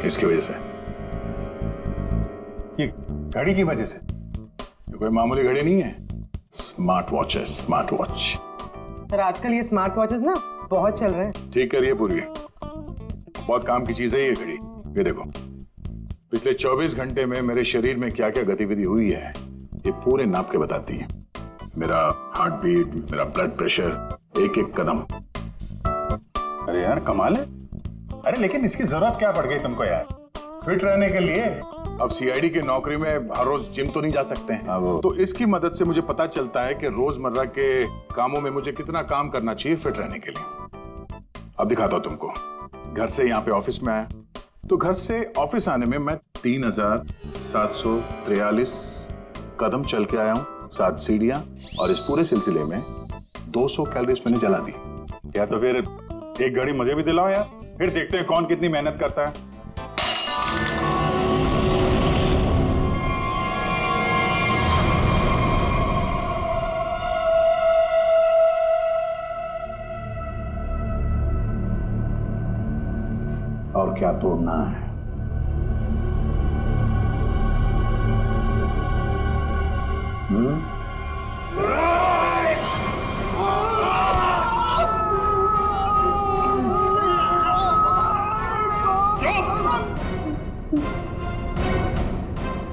इसकी वजह से। ये घड़ी की वजह से? ये कोई मामूली घड़ी नहीं है, स्मार्ट वॉच है, स्मार्ट वॉच। सर आजकल ये स्मार्ट वॉचेस ना बहुत चल रहे हैं। ठीक करिए पूरी, बहुत काम की चीज है ये घड़ी। ये देखो, पिछले 24 घंटे में मेरे शरीर में क्या क्या गतिविधि हुई है ये पूरे नाप के बताती है। मेरा हार्ट बीट, मेरा ब्लड प्रेशर, एक एक कदम। अरे यार कमाल है। अरे लेकिन इसकी जरूरत क्या पड़ गई तुमको यार, फिट रहने के लिए? अब सीआईडी की नौकरी में हर रोज जिम तो नहीं जा सकते हैं, तो इसकी मदद से मुझे पता चलता है कि रोजमर्रा के कामों में मुझे कितना काम करना चाहिए फिट रहने के लिए। अब दिखाता हूं तुमको। घर से यहाँ पे ऑफिस में आया, तो घर से ऑफिस आने में मैं 3743 कदम चल के आया हूँ, 7 सीढ़ियां, और इस पूरे सिलसिले में 200 कैलोरीज मैंने जला दी। या तो फिर एक घड़ी मुझे भी दिलाओ यार, फिर देखते हैं कौन कितनी मेहनत करता है। और क्या तोड़ना है?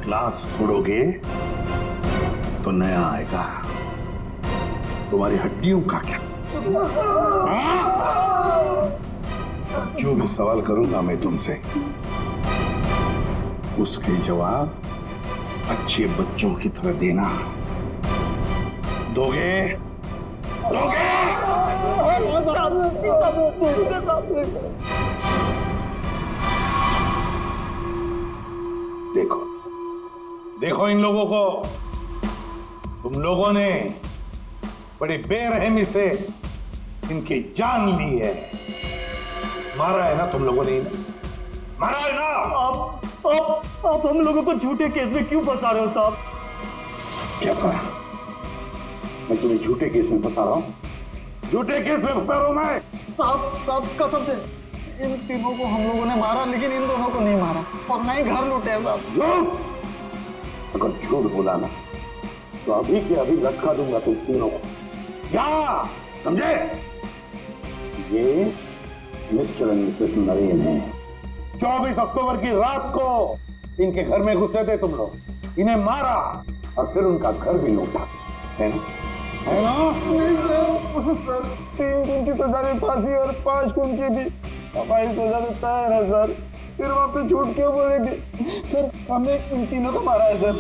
ग्लास तोड़ोगे तो नया आएगा, तुम्हारी हड्डियों का क्या? जो भी सवाल करूंगा मैं तुमसे, उसके जवाब अच्छे बच्चों की तरह देना। दोगे? दोगे? देखो देखो इन लोगों को, तुम लोगों ने बड़ी बेरहमी से इनकी जान ली है। मारा है ना तुम लोगों ने, मारा है ना? आप हम लोगों को झूठे केस में क्यों फंसा रहे हो साहब? क्या कहा? मैं तुम्हें झूठे केस में फंसा रहा हूं? झूठे केस में फंसा रहा हूं मैं? साहब कसम से इन तीनों को हम लोगों ने मारा, लेकिन इन दोनों को नहीं मारा और ना ही घर लूटे हैं साहब। झूठ! अगर झूठ बोला ना तो अभी के अभी लटका दूंगा तुम तीनों को। क्या समझे? ये मिस्टर एंड मिसेस नरेन है। 24 अक्टूबर की रात को इनके घर में घुसे थे तुम लोग, इन्हें मारा और फिर उनका घर भी लूटा, है ना? है ना? नहीं सर, 3 खून की सजा में फांसी और 5 खून की भी हमारी सजा में तैयार है सर। फिर वहाँ पे झूठ क्यों बोलेंगे? सर हमने इन तीनों को मारा है सर,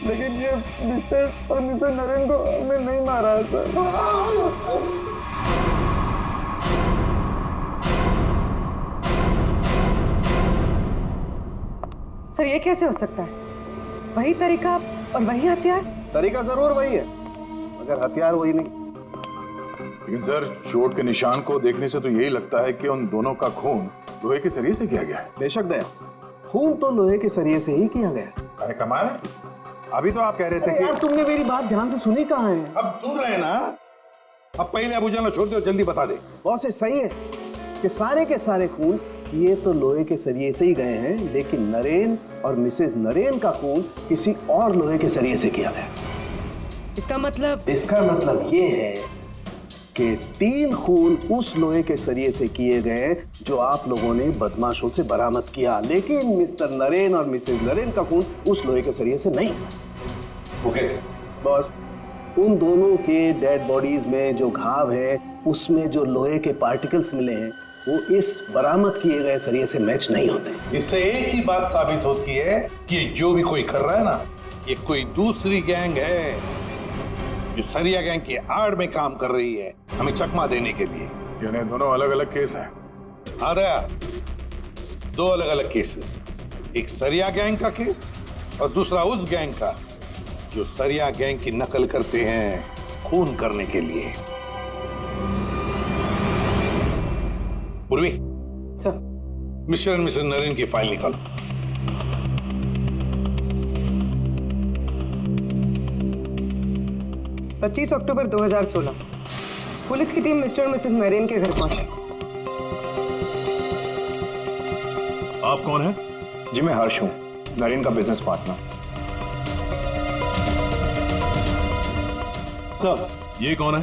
लेकिन ये मिस्टर और मिसेस नरेन को हमने नहीं मारा है सर। सर ये कैसे हो सकता है? वही तरीका और वही हथियार? तरीका जरूर वही है, मगर हथियार वही नहीं। लेकिन सर चोट के निशान को देखने से तो यही लगता है कि उन दोनों का खून लोहे के सरिये से किया गया है। बेशक दया, खून तो लोहे के सरिये से ही किया गया। अरे कमाल है, अभी तो आप कह रहे थे यार कि तुमने मेरी बात ध्यान से सुनी कहाँ है? अब सुन रहे हैं ना। अब पहले अबू जान छोड़ दो, जल्दी बता दे। बॉस सही है कि सारे के सारे खून ये तो लोहे के सरिये से ही गए हैं, लेकिन नरेन और मिसेस नरेन का खून किसी और लोहे के सरिये से किया गया। इसका मतलब ये है कि 3 खून उस लोहे के सरिये से किए गए जो आप लोगों ने बदमाशों से बरामद किया, लेकिन मिस्टर नरेन और मिसेस नरेन का खून उस लोहे के सरिये से नहीं। वो कैसे? बॉस उन दोनों के डेड बॉडीज में जो घाव है उसमें जो लोहे के पार्टिकल्स मिले हैं वो इस बरामद किए गए सरिये से मैच नहीं होते। इससे एक ही बात साबित होती है कि जो भी कोई कर रहा है ना, ये कोई दूसरी गैंग है जो सरिया गैंग की आड़ में काम कर रही है, हमें चकमा देने के लिए। यानी दोनों अलग अलग केस हैं। हाँ दया, 2 अलग अलग केसेस, एक सरिया गैंग का केस और दूसरा उस गैंग का जो सरिया गैंग की नकल करते हैं खून करने के लिए। Purvi sir mister and Mrs Naren की फाइल निकालो। पच्चीस अक्टूबर 2016 पुलिस की टीम मिस्टर और मिसेस नरेन के घर पहुंची। आप कौन हैं? जी मैं हर्ष हूँ, नरेन का बिजनेस पार्टनर। सर, ये कौन है?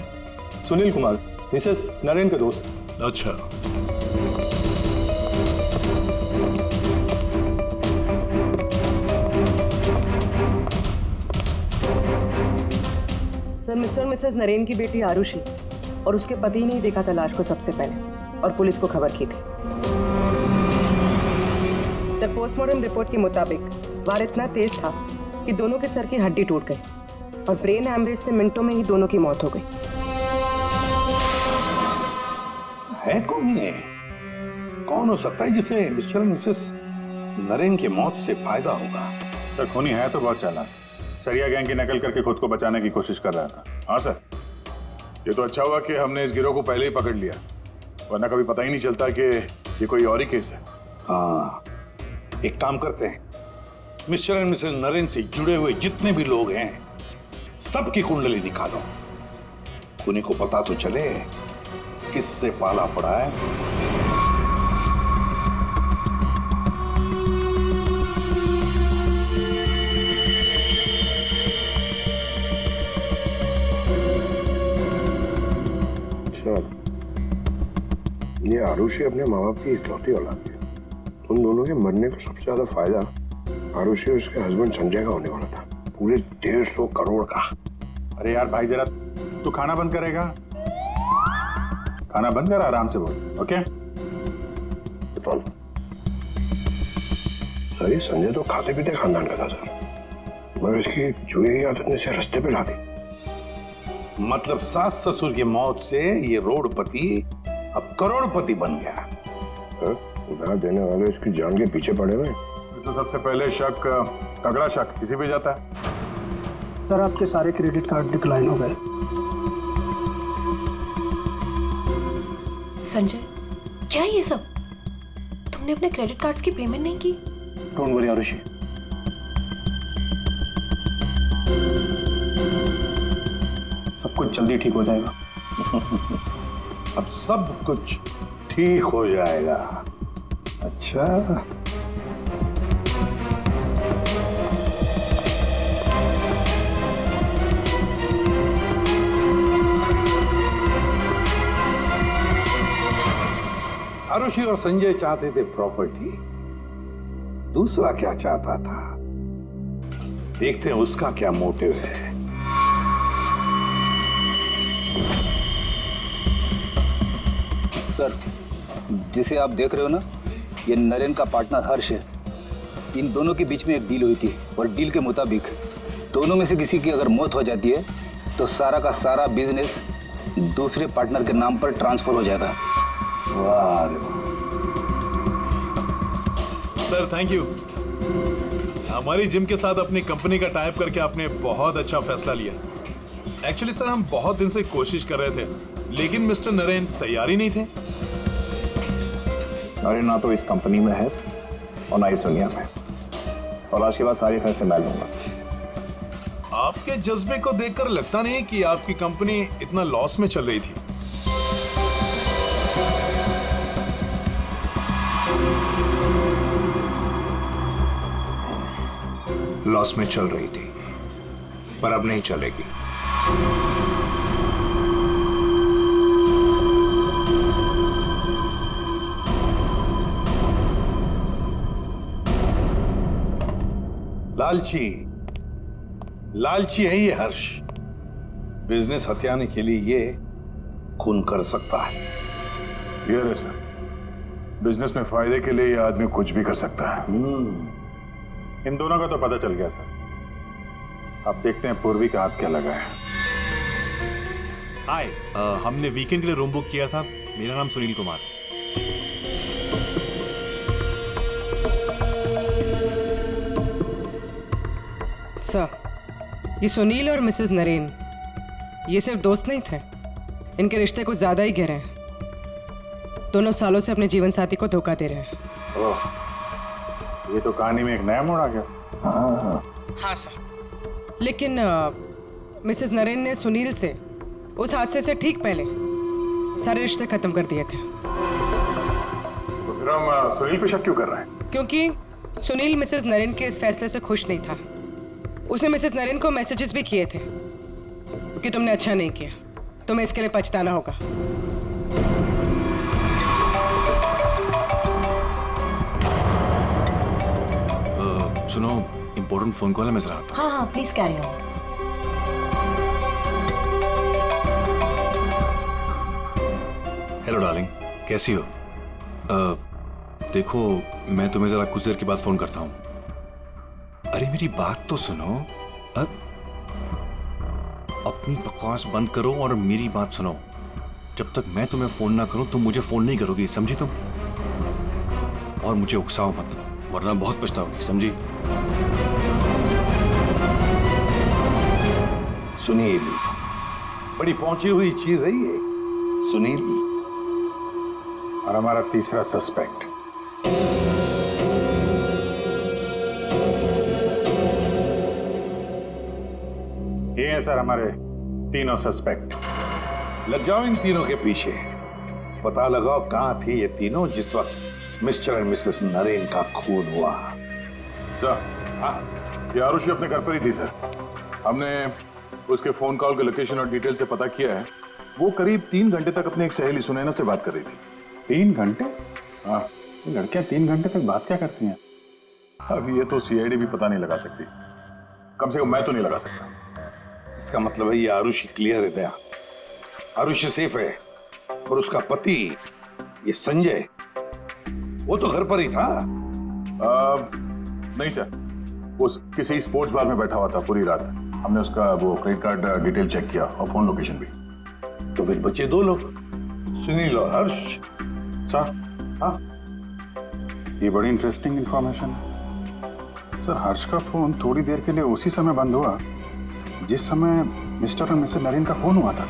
सुनील कुमार, मिसेस नरेन के दोस्त। अच्छा, सर, मिस्टर और मिसेस नरेन की बेटी आरुषि और उसके पति ने ही देखा था लाश को सबसे पहले और पुलिस को खबर की थी। सर, पोस्टमार्टम रिपोर्ट के मुताबिक वार इतना तेज था कि दोनों के सर की हड्डी टूट गई और ब्रेन हैमरेज से मिनटों में ही दोनों की मौत हो गई। है कौन ये? कौन हो सकता है जिसे मिस्टर और मिसेस नरेन की मौत से फायदा होगा? सर, खूनी है तो बहुत चालाक, सरिया गैंग की नकल करके खुद को बचाने की कोशिश कर रहा था। हाँ सर, ये तो अच्छा हुआ कि हमने इस गिरोह को पहले ही पकड़ लिया, वरना कभी पता ही नहीं चलता कि ये कोई और ही केस है। हाँ, एक काम करते हैं, मिस्टर एंड मिसेस नरेन से जुड़े हुए जितने भी लोग हैं सबकी कुंडली निकालो, खूनी को पता तो चले किससे पाला पड़ा है। ये आरुषि अपने माँ बाप की इकलौती औलाद है। उन दोनों के मरने का सबसे ज्यादा फायदा आरुषि और उसके हस्बैंड संजय का होने वाला था, पूरे 150 करोड़ का। अरे यार भाई, जरा तू खाना बंद करेगा? खाना बंद कर, आराम से बोल, ओके? सर, ये संजय तो खाते पीते खानदान का था सर, मगर इसकी जुए की आदत ने से रास्ते पे ला दी। मतलब सास ससुर की मौत से ये रोडपति अब करोड़पति बन गया। उधार देने वाले इसकी जान के पीछे पड़े हुए। तो सबसे पहले शक, तगड़ा शक किसी पे जाता है। सर, आपके सारे क्रेडिट कार्ड डिक्लाइन हो गए। संजय, क्या ये सब? तुमने अपने क्रेडिट कार्ड्स की पेमेंट नहीं की? डोंट वरी आरुषि, सब कुछ जल्दी ठीक हो जाएगा। अब सब कुछ ठीक हो जाएगा। अच्छा, आरुषि और संजय चाहते थे प्रॉपर्टी, दूसरा क्या चाहता था, देखते हैं उसका क्या मोटिव है। सर, जिसे आप देख रहे हो ना, ये नरेन का पार्टनर हर्ष है। इन दोनों के बीच में एक डील हुई थी और डील के मुताबिक दोनों में से किसी की अगर मौत हो जाती है तो सारा का सारा बिजनेस दूसरे पार्टनर के नाम पर ट्रांसफर हो जाएगा। वाह रे वाह। Sir thank you. हमारी जिम के साथ अपनी कंपनी का टाइप करके आपने बहुत अच्छा फैसला लिया। एक्चुअली सर, हम बहुत दिन से कोशिश कर रहे थे, लेकिन मिस्टर नरेन तैयार ही नहीं थे। नरेन ना तो इस कंपनी में है और ना इस दुनिया में, और आज के बाद सारे फैसले मैं लूंगा। आपके जज्बे को देखकर लगता नहीं कि आपकी कंपनी इतना लॉस में चल रही थी। लॉस में चल रही थी, पर अब नहीं चलेगी। लालची है ये हर्ष। बिजनेस हथियाने के लिए ये खून कर सकता है। ये रे सर, बिजनेस में फायदे के लिए ये आदमी कुछ भी कर सकता है। इन दोनों का तो पता चल गया सर। अब देखते हैं पूर्वी का हाथ क्या लगा है। हाय, हमने वीकेंड के लिए रूम बुक किया था। मेरा नाम सुनील कुमार है। सर, ये सुनील और मिसेस नरेन ये सिर्फ दोस्त नहीं थे, इनके रिश्ते कुछ ज्यादा ही गहरे हैं। दोनों सालों से अपने जीवन साथी को धोखा दे रहे हैं। ओह, ये तो कहानी में एक नया मोड़ आ गया। हाँ सर, लेकिन मिसेस नरेन ने सुनील से उस हादसे से ठीक पहले सारे रिश्ते खत्म कर दिए थे। तो फिर हम सुनील पे शक क्यों कर रहे हैं? क्योंकि सुनील मिसेस नरेन के इस फैसले से खुश नहीं था। उसने मिसेस नरेन को मैसेजेस भी किए थे कि तुमने अच्छा नहीं किया, तुम्हें इसके लिए पछताना होगा। सुनो, इम्पोर्टेंट फोन कॉल है, मैं जरा आता हूं। हाँ हाँ please carry on. Hello darling, कैसी हो? देखो, मैं तुम्हें जरा कुछ देर के बाद फोन करता हूँ। अरे मेरी बात तो सुनो। अपनी बकवास बंद करो और मेरी बात सुनो। जब तक मैं तुम्हें फोन ना करूं तुम मुझे फोन नहीं करोगी, समझी तुम? और मुझे उकसाओ मत, वरना बहुत पछताओगी, समझी? सुनील, बड़ी पहुंची हुई चीज है ये। सुनील और हमारा तीसरा सस्पेक्ट। ये हैं सर हमारे तीनों सस्पेक्ट। लग जाओ इन तीनों के पीछे, पता लगाओ कहां थी ये तीनों जिस वक्त मिस्टर एंड मिसेस नरेन का खून हुआ। सर, हाँ, ये आरुषि अपने घर पर ही थी सर। हमने उसके फोन कॉल के लोकेशन और डिटेल से पता किया है। वो करीब 3 घंटे तक अपनी एक सहेली सुनैना से बात कर रही थी। 3 घंटे? हाँ, ये लड़कियां 3 घंटे तक बात क्या करती हैं? अब ये तो सीआईडी भी पता नहीं लगा सकती, कम से कम मैं तो नहीं लगा सकता। इसका मतलब है ये आरुषि क्लियर है दया। आरुषि सेफ है और उसका पति ये संजय वो तो घर पर ही था। नहीं सर, वो किसी स्पोर्ट्स बार में बैठा हुआ था पूरी रात। हमने उसका वो क्रेडिट कार्ड डिटेल चेक किया और फोन लोकेशन भी। तो फिर बचे 2 लोग, सुनील और हर्ष। सर, हाँ, ये बड़ी इंटरेस्टिंग इंफॉर्मेशन है। सर, हर्ष का फोन थोड़ी देर के लिए उसी समय बंद हुआ जिस समय मिस्टर और मिसेस नरेन का फोन हुआ था।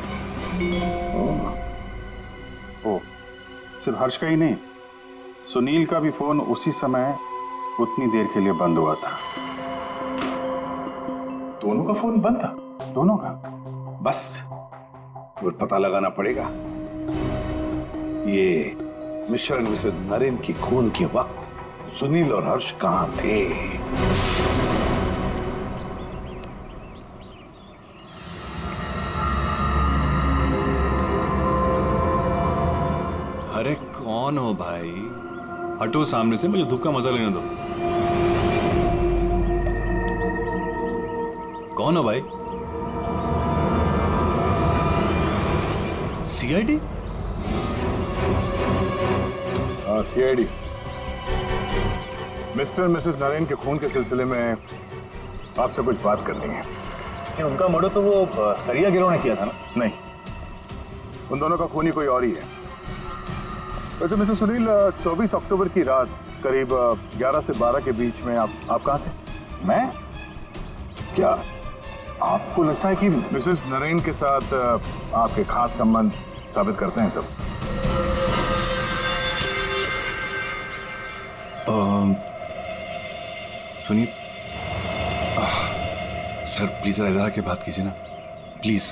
ओ, सिर्फ हर्ष का ही नहीं, सुनील का भी फोन उसी समय उतनी देर के लिए बंद हुआ था। दोनों का फोन बंद था? दोनों का। बस तो पता लगाना पड़ेगा ये मिस्टर एंड मिसेस नरेन की खून के वक्त सुनील और हर्ष कहां थे। अरे कौन हो भाई? हटो सामने से, मुझे धूप का मजा लेने दो। कौन हो भाई? सीआईडी? हाँ, सीआईडी। मिस्टर मिसेस नरेन के खून के सिलसिले में आपसे कुछ बात करनी है। उनका मर्डर तो वो सरिया गिरोह ने किया था ना? नहीं, उन दोनों का खूनी कोई और ही है। वैसे मिस्टर सुनील, 24 अक्टूबर की रात करीब 11 से 12 के बीच में आप कहाँ थे? मैं? क्या आपको लगता है कि मिसेस नरेन के साथ आपके खास संबंध साबित करते हैं सब? सुनिए सर, प्लीज इधर आके बात कीजिए ना, प्लीज।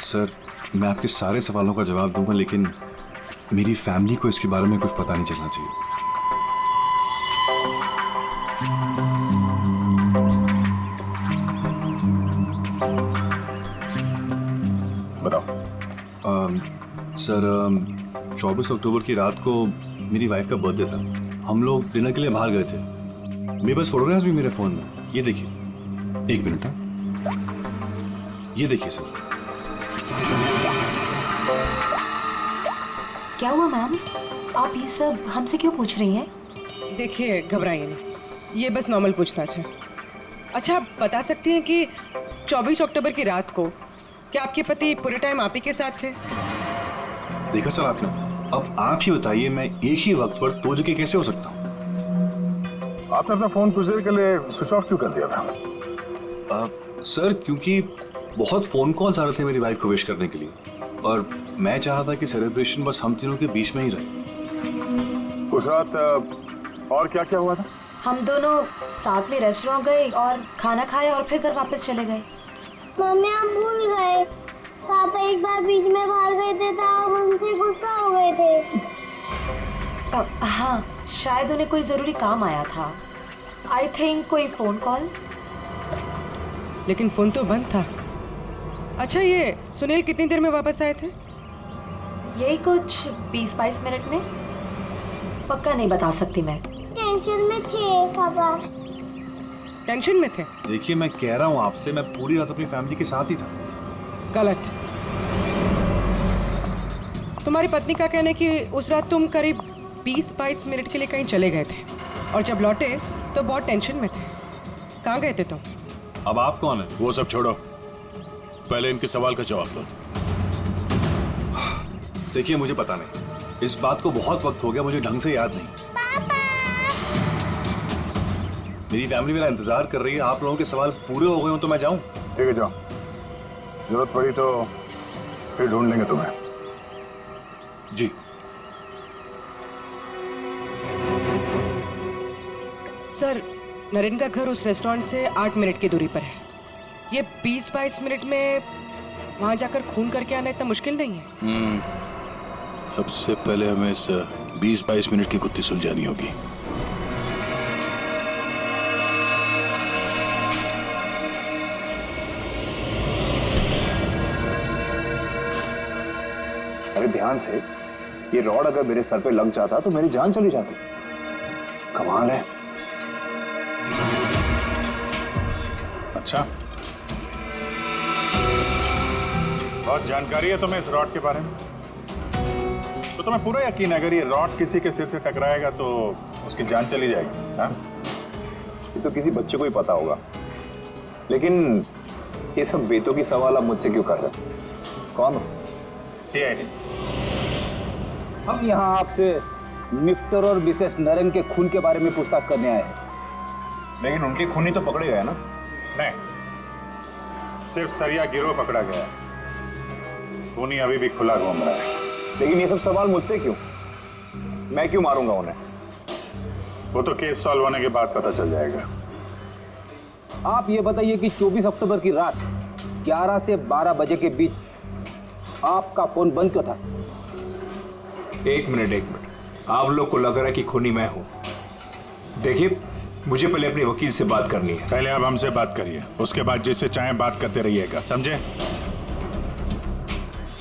सर, मैं आपके सारे सवालों का जवाब दूंगा, लेकिन मेरी फैमिली को इसके बारे में कुछ पता नहीं चलना चाहिए। बताओ। सर, 24 अक्टूबर की रात को मेरी वाइफ का बर्थडे था। हम लोग डिनर के लिए बाहर गए थे। मेरे पास फोटोग्राफ्स भी मेरे फोन में, ये देखिए। 1 मिनट, ये देखिए सर। क्या हुआ मैम? आप ये सब हमसे क्यों पूछ रही हैं? देखिए, घबराइए नहीं, ये बस नॉर्मल पूछताछ है। अच्छा, आप बता सकती हैं कि 24 अक्टूबर की रात को क्या आपके पति पूरे टाइम आप ही के साथ थे? देखा सर आपने, अब आप ही बताइए, मैं एक ही वक्त पर 2 जगह कैसे हो सकता हूँ? आपने अपना फोन कुछ देर के लिए स्विच ऑफ क्यों कर दिया था? सर, क्योंकि बहुत फोन कॉल्स आ रहे थे मेरी वाइफ को विश करने के लिए, और मैं चाहता था कि सेलिब्रेशन बस हम तीनों के बीच में ही रहे। उस रात और क्या क्या हुआ था? हम दोनों साथ में रेस्टोरेंट गए और खाना खाया और फिर घर वापस चले गए। मम्मी, हम भूल गए। पापा एक बार बीच में बाहर गए थे तो हम उनसे गुस्सा हो गए थे। हाँ, शायद उन्हें कोई जरूरी काम आया था। आई थिंक कोई फोन कॉल। लेकिन फोन तो बंद था। अच्छा, ये सुनील कितनी देर में वापस आए थे? यही कुछ 20-22 मिनट में। पक्का नहीं बता सकती मैं। टेंशन में थे पापा। टेंशन में थे? देखिए, मैं कह रहा हूँ आपसे, मैं पूरी रात अपनी फैमिली के साथ ही था। गलत। तुम्हारी पत्नी का कहना है कि उस रात तुम करीब 20-22 मिनट के लिए कहीं चले गए थे और जब लौटे तो बहुत टेंशन में थे। कहाँ गए थे तुम? अब आप कौन है? वो सब छोड़ो, पहले इनके सवाल का जवाब दो। देखिए, मुझे पता नहीं, इस बात को बहुत वक्त हो गया, मुझे ढंग से याद नहीं। मेरी फैमिली मेरा इंतजार कर रही है। आप लोगों के सवाल पूरे हो गए हो तो मैं जाऊं? ठीक है, जाओ। जरूरत पड़ी तो फिर ढूंढ लेंगे तुम्हें। जी। सर, नरेन का घर उस रेस्टोरेंट से 8 मिनट की दूरी पर है। ये 20-22 मिनट में वहां जाकर खून करके आना इतना मुश्किल नहीं है। सबसे पहले हमें इस 20-22 मिनट की गुत्थी सुलझानी होगी। अरे ध्यान से, ये रॉड अगर मेरे सर पे लग जाता तो मेरी जान चली जाती। कमाल है। अच्छा, बहुत जानकारी है तुम्हें इस रॉड के बारे में। तो तुम्हें पूरा यकीन है अगर ये रॉड किसी के सिर से टकराएगा तो उसकी जान चली जाएगी? हाँ? ये तो किसी बच्चे को ही पता होगा, लेकिन ये सब बेतों की सवाल आप मुझसे क्यों कर रहे हैं? कौन हो? CID। हम यहाँ आपसे मिस्टर और मिसेस नरेन के खून के बारे में पूछताछ करने आए हैं। लेकिन उनके खूनी तो पकड़े गए ना? नहीं, सिर्फ सरिया गिरोह पकड़ा गया है। खूनी अभी भी खुला घूम रहा है। लेकिन ये सब सवाल मुझसे क्यों? मैं क्यों मारूंगा उन्हें? वो तो केस सॉल्व होने के बाद पता चल जाएगा। आप ये बताइए कि 24 अक्टूबर की रात 11 से 12 बजे के बीच आपका फोन बंद क्यों था? एक मिनट। आप लोग को लग रहा है कि खूनी मैं हूं। देखिए, मुझे पहले अपने वकील से बात करनी है। पहले आप हमसे बात करिए, उसके बाद जिससे चाहें बात करते रहिएगा, समझे?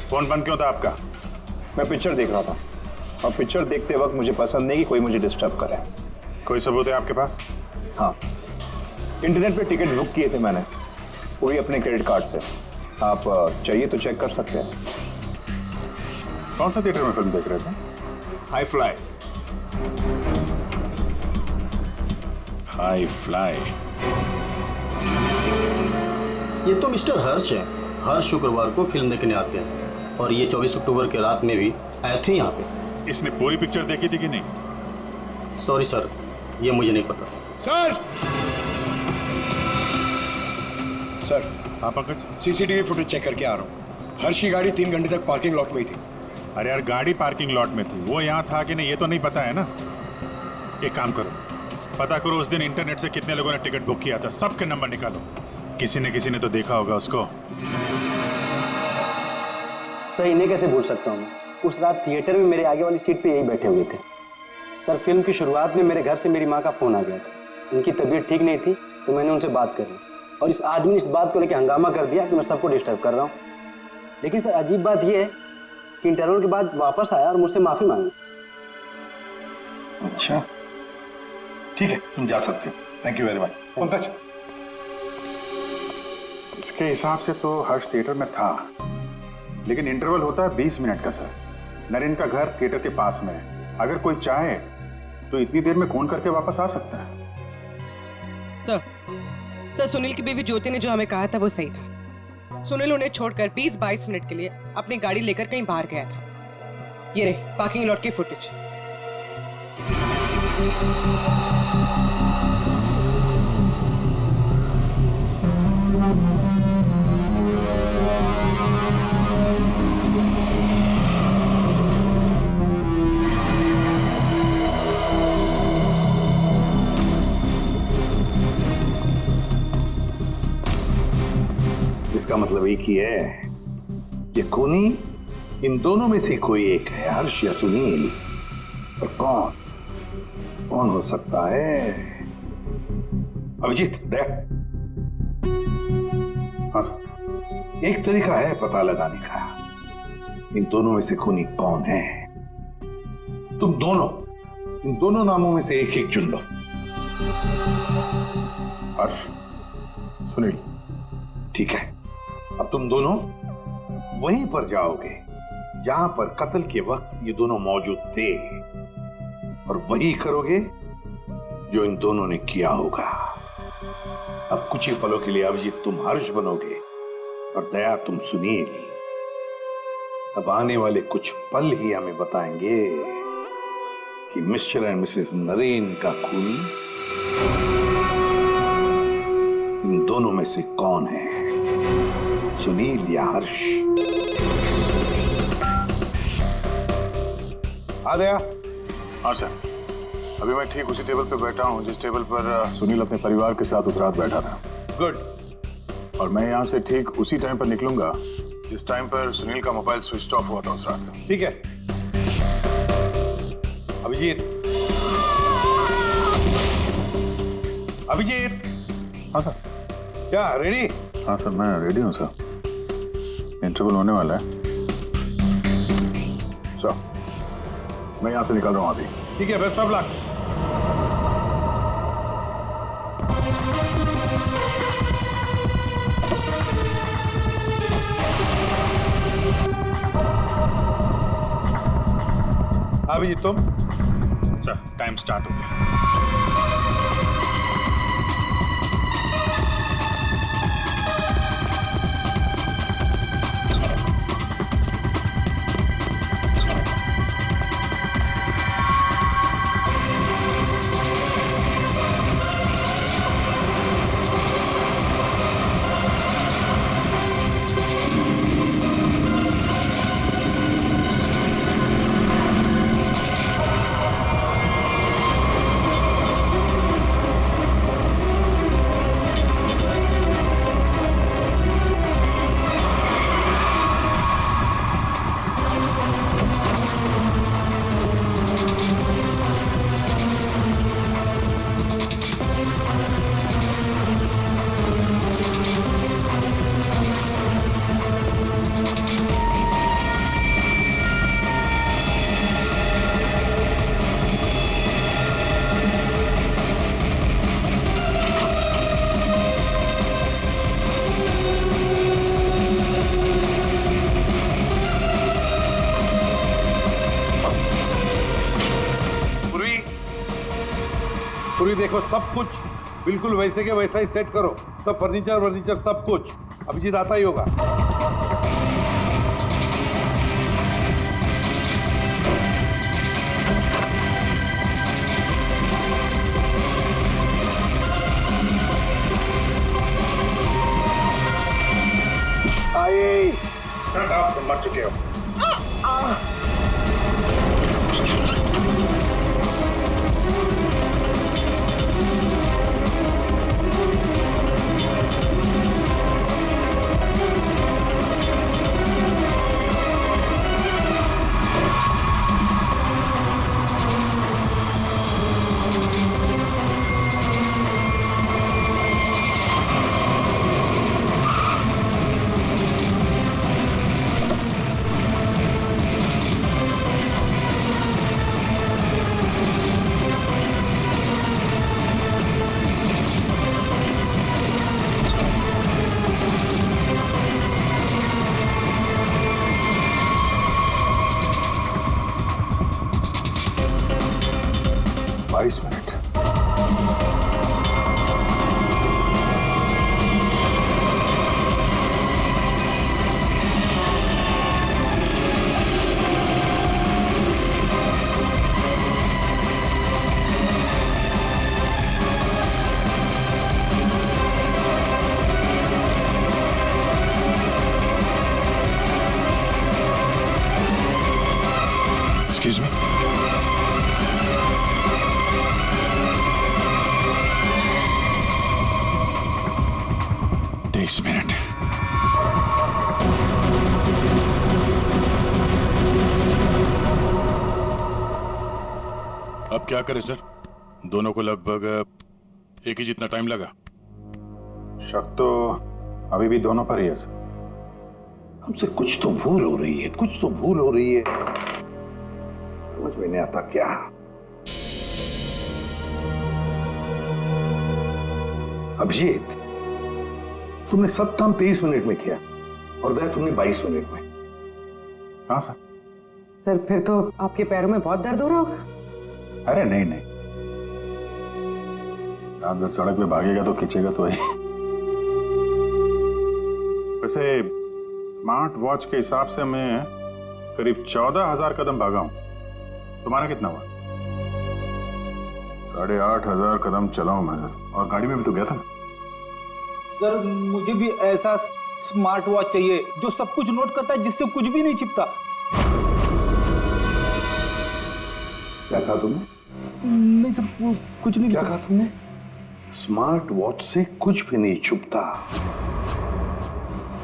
फोन बंद क्यों था आपका? मैं पिक्चर देख रहा था और पिक्चर देखते वक्त मुझे पसंद नहीं कि कोई मुझे डिस्टर्ब करे। कोई सबूत है आपके पास? हाँ, इंटरनेट पे टिकट बुक किए थे मैंने, वो भी अपने क्रेडिट कार्ड से। आप चाहिए तो चेक कर सकते हैं। कौन सा थिएटर में फिल्म देख रहे थे? High fly. High fly. ये तो मिस्टर हर्ष है। हर शुक्रवार को फिल्म देखने आते हैं और ये 24 अक्टूबर के रात में भी आए थे यहाँ पे। इसने पूरी पिक्चर देखी थी कि नहीं? सॉरी सर, ये मुझे नहीं पता। सर, हाँ पंकज, CCTV फुटेज चेक करके आ रहा हूँ। हर्ष की गाड़ी 3 घंटे तक पार्किंग लॉट में ही थी। अरे यार, गाड़ी पार्किंग लॉट में थी, वो यहाँ था कि नहीं ये तो नहीं पता है ना। एक काम करो, पता करो उस दिन इंटरनेट से कितने लोगों ने टिकट बुक किया था, सबके नंबर निकालो। किसी ने तो देखा होगा उसको। सर, इन्हें कैसे भूल सकता हूँ? उस रात थिएटर में मेरे आगे वाली सीट पे यही बैठे हुए थे। सर, फिल्म की शुरुआत में मेरे घर से मेरी माँ का फोन आ गया था। उनकी तबीयत ठीक नहीं थी तो मैंने उनसे बात करी और इस आदमी ने इस बात को लेकर हंगामा कर दिया कि मैं सबको डिस्टर्ब कर रहा हूँ। लेकिन सर, अजीब बात यह है कि इंटरवल के बाद वापस आया और मुझसे माफी मांगी। अच्छा, ठीक है, तुम जा सकते हो। Thank you very much. Pankaj, इसके हिसाब से तो हर्ष थिएटर में था, लेकिन इंटरवल होता है 20 मिनट का सर। नरेन का घर थिएटर के पास में है। अगर कोई चाहे तो इतनी देर में फोन करके वापस आ सकता है। सर, सुनील की बीवी ज्योति ने जो हमें कहा था वो सही था। सुनील उन्हें छोड़कर 20-22 मिनट के लिए अपनी गाड़ी लेकर कहीं बाहर गया था। ये रहे पार्किंग लॉट की फुटेज। इसका मतलब एक ही है ये खूनी इन दोनों में से कोई एक है, हर्ष या सुनील। और कौन हो सकता है? अभिजीत देख। हाँ सर, एक तरीका है पता लगाने का, इन दोनों में से खूनी कौन है। तुम दोनों इन दोनों नामों में से एक चुन लो। हर्ष, सुनील। ठीक है, अब तुम दोनों वहीं पर जाओगे जहां पर कत्ल के वक्त ये दोनों मौजूद थे, और वही करोगे जो इन दोनों ने किया होगा। अब कुछ ही पलों के लिए अभिजीत तुम हर्ष बनोगे और दया तुम सुनील। अब आने वाले कुछ पल ही हमें बताएंगे कि मिस्टर एंड मिसेस नरेन का खूनी इन दोनों में से कौन है, सुनील या हर्ष। आ गया? हाँ सर, अभी मैं ठीक उसी टेबल पे बैठा हूँ जिस टेबल पर सुनील अपने परिवार के साथ उस रात बैठा था। गुड। और मैं यहाँ से ठीक उसी टाइम पर निकलूंगा जिस टाइम पर सुनील का मोबाइल स्विच ऑफ हुआ था उस रात। ठीक है अभिजीत। अभिजीत। हाँ सर। क्या रेडी? हाँ सर, मैं रेडी हूँ सर। इंटरवल होने वाला है सर, मैं यहाँ से निकल रहा हूँ अभी। ठीक है, बेस्ट ऑफ लक। अभिजीत तुम? सर, टाइम स्टार्ट हो गया। पूरी देखो, सब कुछ बिल्कुल वैसे के वैसा ही सेट करो। सब फर्नीचर सब कुछ। अभिजीत आता ही होगा। आइए, आप मर चुके हो। Excuse me? This minute. अब क्या करें सर? दोनों को लगभग एक ही जितना टाइम लगा। शक तो अभी भी दोनों पर ही है सर। हमसे कुछ तो भूल हो रही है, कुछ तो भूल हो रही है। समझ में नहीं आता क्या। अभिजीत, तुमने सब काम 23 मिनट में किया और दया तुमने 22 मिनट में। हाँ सर। सर फिर तो आपके पैरों में बहुत दर्द हो रहा होगा। अरे नहीं नहीं, रात भर सड़क पे भागेगा तो खींचेगा तो ही। वैसे स्मार्ट वॉच के हिसाब से मैं करीब 14,000 कदम भागा हूं। तुम्हारा कितना हुआ? 8,500 कदम चला हूं मैं सर। और गाड़ी में भी तो गया था। सर मुझे भी ऐसा स्मार्ट वॉच चाहिए जो सब कुछ नोट करता है, जिससे कुछ भी नहीं छिपता। क्या कहा तुमने? नहीं सर, कुछ नहीं। क्या कहा तुमने? स्मार्ट वॉच से कुछ भी नहीं छुपता।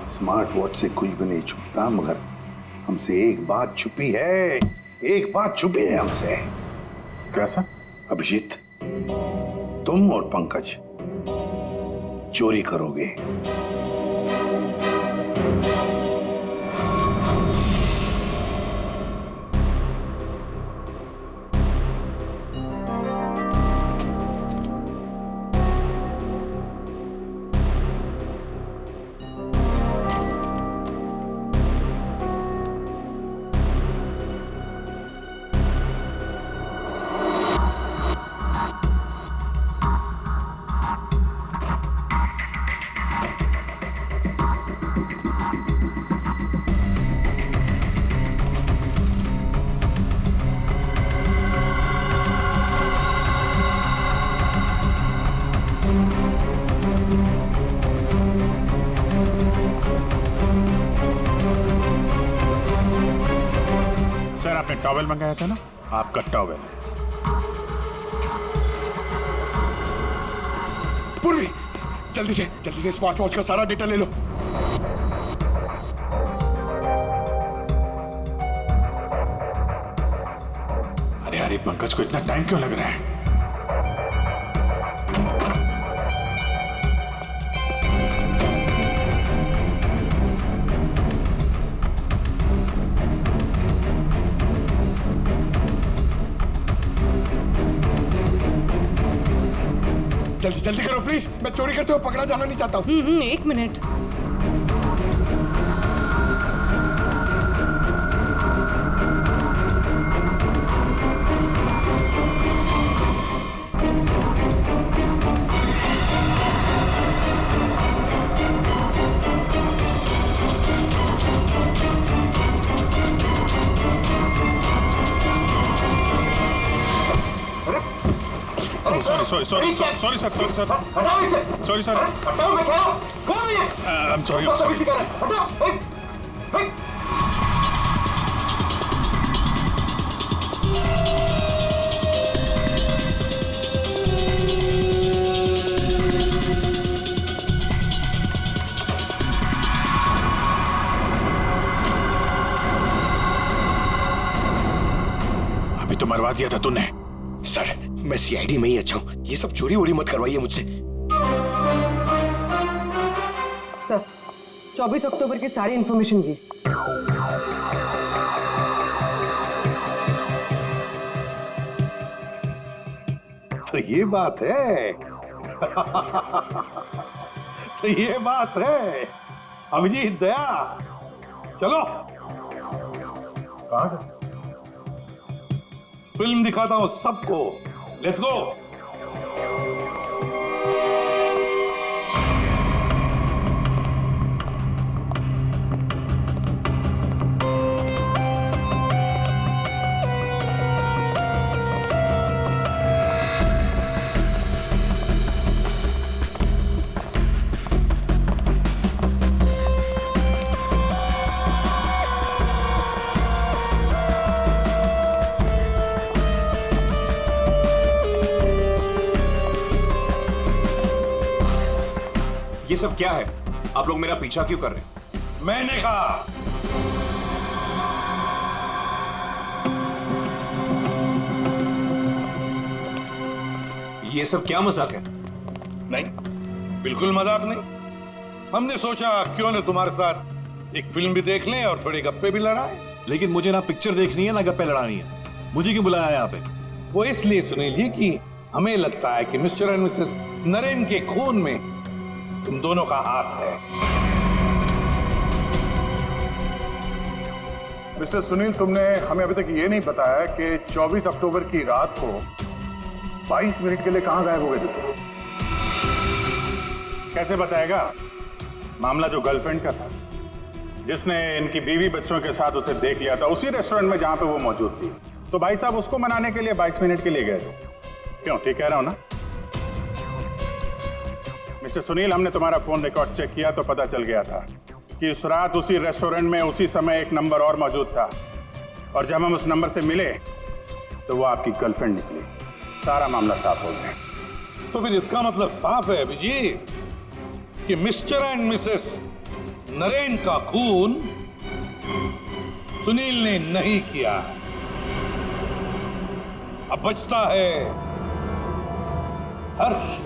स्मार्ट वॉच से कुछ भी नहीं छुपता, मगर हमसे एक बात छुपी है। एक बात छुपी है हमसे। कैसा? अभिजीत, तुम और पंकज चोरी करोगे। सर आपने टॉवेल मंगाया था ना? आपका टॉवेल। पूर्वी, जल्दी से स्मार्ट वॉच का सारा डेटा ले लो। अरे पंकज को इतना टाइम क्यों लग रहा है? जल्दी करो प्लीज, मैं चोरी करते हुए पकड़ा जाना नहीं चाहता हूँ। 1 minute. Sorry sir. I'm sorry. अभी तो मरवा दिया था तूने। सर, मैं सीआईडी में ही अच्छा हूँ। ये सब चोरी वोरी मत करवाइए मुझसे। सर 24 अक्टूबर की सारी इंफॉर्मेशन की। तो ये बात है। तो ये बात है। अभिजीत, दया, चलो। कहां से? फिल्म दिखाता हूं सबको। Let's go. ये सब क्या है? आप लोग मेरा पीछा क्यों कर रहे हैं? मैंने कहा ये सब क्या मजाक है? नहीं, बिल्कुल मजाक नहीं। हमने सोचा क्यों न तुम्हारे साथ एक फिल्म भी देख लें और थोड़ी गप्पे भी लड़ाएं। लेकिन मुझे ना पिक्चर देखनी है ना गप्पे लड़ानी है। मुझे क्यों बुलाया यहाँ पे? वो इसलिए सुनील जी कि हमें लगता है कि मिस्टर एंड मिसेस नरेन के खून में तुम दोनों का हाथ है। मिस्टर सुनील, तुमने हमें अभी तक ये नहीं बताया कि 24 अक्टूबर की रात को 22 मिनट के लिए कहां गायब हो गए थे तुम? कैसे बताएगा? मामला जो गर्लफ्रेंड का था, जिसने इनकी बीवी बच्चों के साथ उसे देख लिया था उसी रेस्टोरेंट में जहां पे वो मौजूद थी, तो भाई साहब उसको मनाने के लिए 22 मिनट के लिए गए थे। क्यों, ठीक कह रहा हूं ना? मिस्टर सुनील, हमने तुम्हारा फोन रिकॉर्ड चेक किया तो पता चल गया था कि उस रात उसी रेस्टोरेंट में उसी समय एक नंबर और मौजूद था, और जब हम उस नंबर से मिले तो वो आपकी गर्लफ्रेंड निकली। सारा मामला साफ हो गया। तो फिर इसका मतलब साफ है अभिजीत कि मिस्टर एंड मिसेस नरेन का खून सुनील ने नहीं किया। अब बचता है हर्ष।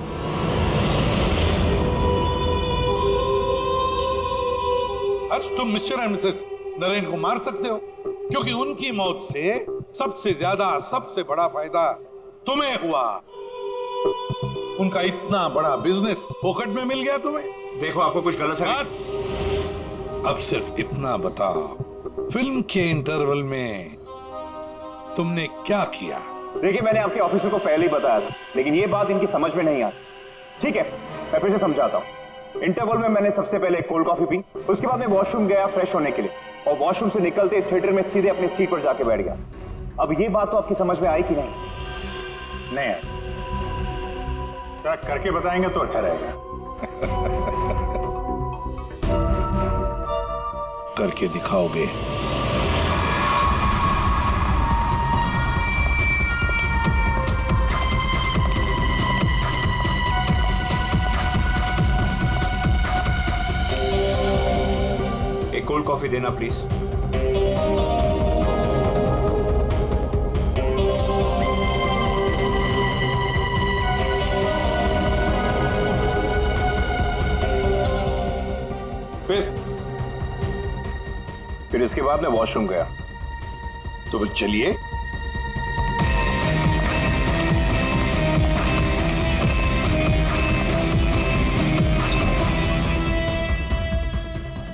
हर्ष, तुम मिस्टर एंड मिसेस नरेन को मार सकते हो क्योंकि उनकी मौत से सबसे ज्यादा, सबसे बड़ा फायदा तुम्हें हुआ। उनका इतना बड़ा बिजनेस फोकट में मिल गया तुम्हें। देखो, आपको कुछ गलत है। बस अब सिर्फ इतना बताओ, फिल्म के इंटरवल में तुमने क्या किया? देखिए, मैंने आपके ऑफिसर को पहले ही बताया था, लेकिन ये बात इनकी समझ में नहीं आती। ठीक है, मैं फिर से समझाता हूँ। इंटरवल में मैंने सबसे पहले कोल्ड कॉफी पी, उसके बाद मैं वॉशरूम गया फ्रेश होने के लिए, और वॉशरूम से निकलते थिएटर में सीधे अपनी सीट पर जाके बैठ गया। अब ये बात तो आपकी समझ में आई कि नहीं? नहीं, ट्रैक करके बताएंगे तो अच्छा रहेगा। करके दिखाओगे? एक कोल्ड कॉफी देना प्लीज। फिर इसके बाद मैं वॉशरूम गया। तो फिर चलिए।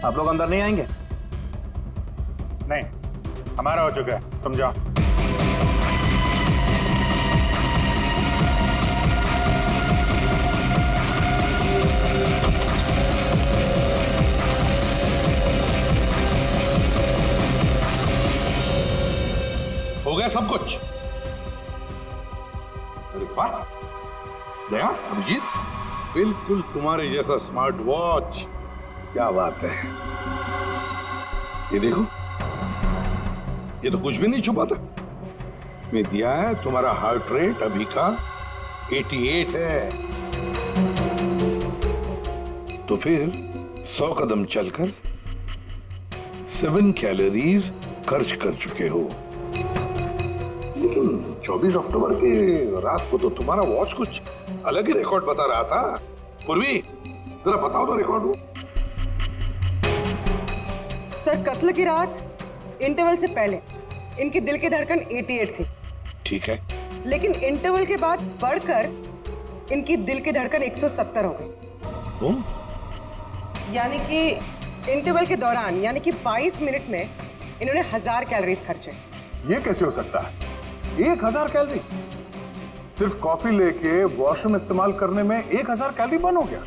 आप लोग अंदर नहीं आएंगे? नहीं, हमारा हो चुका है, तुम जाओ। हो गया सब कुछ? अरे वाह दया, अभिजीत, बिल्कुल तुम्हारे जैसा स्मार्ट वॉच। क्या बात है। ये देखो, ये तो कुछ भी नहीं छुपा था। मैं दिया है तुम्हारा हार्ट रेट अभी का 88 है। तो फिर 100 कदम चलकर 7 कैलोरीज खर्च कर चुके हो। लेकिन 24 अक्टूबर की रात को तो तुम्हारा वॉच कुछ अलग ही रिकॉर्ड बता रहा था। पूर्वी, जरा बताओ तो रिकॉर्ड वो। सर, कत्ल की रात इंटरवल से पहले इनकी दिल की धड़कन 88 थी। ठीक है, लेकिन इंटरवल के बाद बढ़कर इनकी दिल की धड़कन 170 हो गई। तुम? यानी कि इंटरवल के दौरान, यानी कि 22 मिनट में इन्होंने 1000 कैलोरीज खर्चे। ये कैसे हो सकता है? 1000 कैलोरी? सिर्फ कॉफी लेके वॉशरूम इस्तेमाल करने में 1000 कैलोरी बर्न हो गया?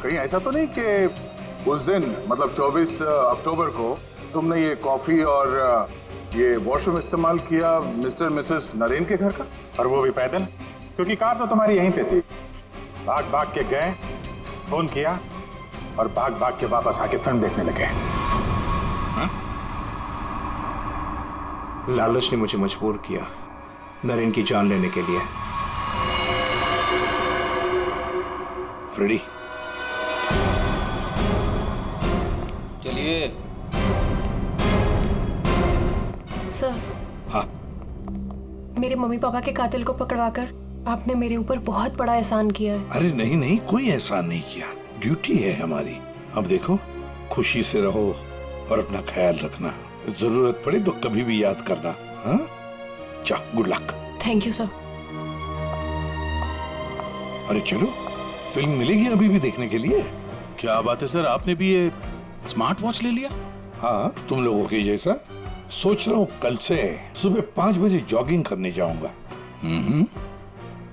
कहीं ऐसा तो नहीं कि उस दिन, मतलब 24 अक्टूबर को तुमने ये कॉफी और ये वॉशरूम इस्तेमाल किया मिस्टर मिसेस नरेन के घर का, और वो भी पैदल? क्योंकि कार तो तुम्हारी यहीं पे थी। भाग भाग के गए, फोन किया और भाग भाग के वापस आके फिल्म देखने लगे। लालच ने मुझे मजबूर किया नरेन की जान लेने के लिए। फ्रेडी, चलिए। सर, हाँ, मेरे मम्मी पापा के कातिल को पकड़वाकर आपने मेरे ऊपर बहुत बड़ा एहसान किया है। अरे नहीं नहीं, कोई एहसान नहीं किया, ड्यूटी है हमारी। अब देखो, खुशी से रहो और अपना ख्याल रखना, जरूरत पड़े तो कभी भी याद करना। हाँ, जाओ, good luck. Thank you sir. अरे चलो, फिल्म मिलेगी अभी भी देखने के लिए। क्या बात है सर, आपने भी ये स्मार्ट वॉच ले लिया? हाँ, तुम लोगों के जैसा। सोच रहा हूँ कल से सुबह 5 बजे जॉगिंग करने जाऊंगा।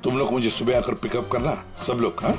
तुम लोग मुझे सुबह आकर पिकअप करना, सब लोग। हाँ,